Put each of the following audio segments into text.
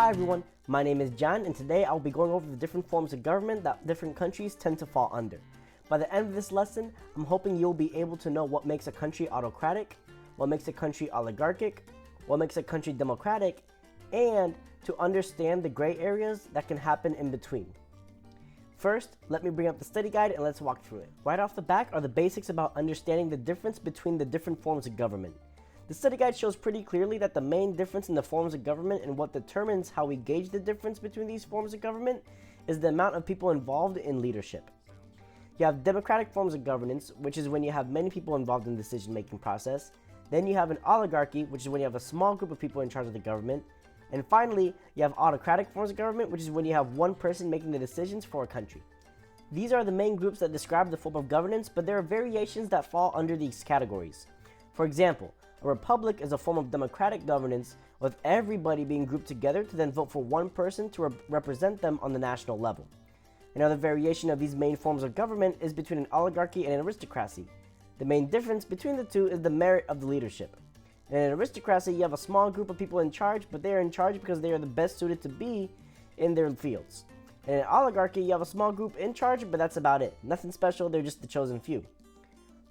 Hi everyone, my name is John, and today I'll be going over the different forms of government that different countries tend to fall under. By the end of this lesson, I'm hoping you'll be able to know what makes a country autocratic, what makes a country oligarchic, what makes a country democratic, and to understand the gray areas that can happen in between. First, let me bring up the study guide and let's walk through it. Right off the bat are the basics about understanding the difference between the different forms of government. The study guide shows pretty clearly that the main difference in the forms of government and what determines how we gauge the difference between these forms of government is the amount of people involved in leadership. You have democratic forms of governance, which is when you have many people involved in the decision-making process. Then you have an oligarchy, which is when you have a small group of people in charge of the government. And finally, you have autocratic forms of government, which is when you have one person making the decisions for a country. These are the main groups that describe the form of governance, but there are variations that fall under these categories. For example, a republic is a form of democratic governance with everybody being grouped together to then vote for one person to represent them on the national level. Another variation of these main forms of government is between an oligarchy and an aristocracy. The main difference between the two is the merit of the leadership. In an aristocracy, you have a small group of people in charge, but they are in charge because they are the best suited to be in their fields. In an oligarchy, you have a small group in charge, but that's about it. Nothing special, they're just the chosen few.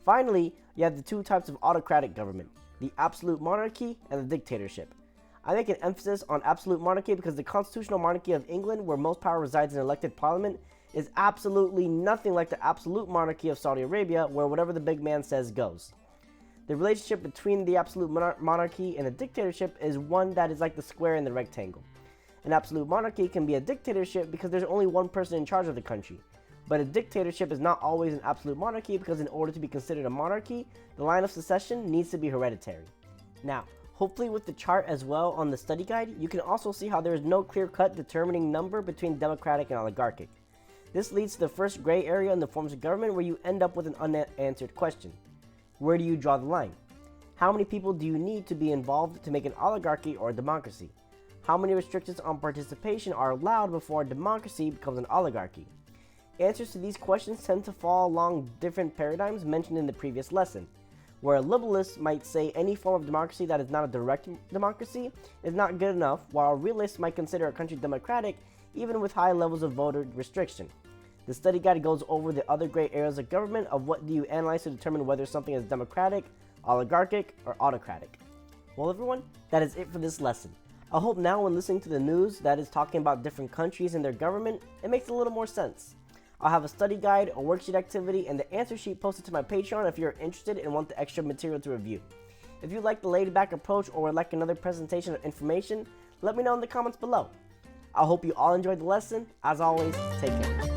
Finally, you have the two types of autocratic government, the absolute monarchy and the dictatorship. I make an emphasis on absolute monarchy because the constitutional monarchy of England, where most power resides in elected parliament, is absolutely nothing like the absolute monarchy of Saudi Arabia, where whatever the big man says goes. The relationship between the absolute monarchy and a dictatorship is one that is like the square and the rectangle. An absolute monarchy can be a dictatorship because there's only one person in charge of the country. But a dictatorship is not always an absolute monarchy because in order to be considered a monarchy, the line of succession needs to be hereditary. Now, hopefully with the chart as well on the study guide, you can also see how there is no clear-cut determining number between democratic and oligarchic. This leads to the first gray area in the forms of government where you end up with an unanswered question. Where do you draw the line? How many people do you need to be involved to make an oligarchy or a democracy? How many restrictions on participation are allowed before a democracy becomes an oligarchy? Answers to these questions tend to fall along different paradigms mentioned in the previous lesson, where a liberalist might say any form of democracy that is not a direct democracy is not good enough, while a realist might consider a country democratic even with high levels of voter restriction. The study guide goes over the other gray areas of government of what do you analyze to determine whether something is democratic, oligarchic, or autocratic. Well everyone, that is it for this lesson. I hope now when listening to the news that is talking about different countries and their government, it makes a little more sense. I'll have a study guide, a worksheet activity, and the answer sheet posted to my Patreon if you're interested and want the extra material to review. If you like the laid back approach or would like another presentation or information, let me know in the comments below. I hope you all enjoyed the lesson. As always, take care.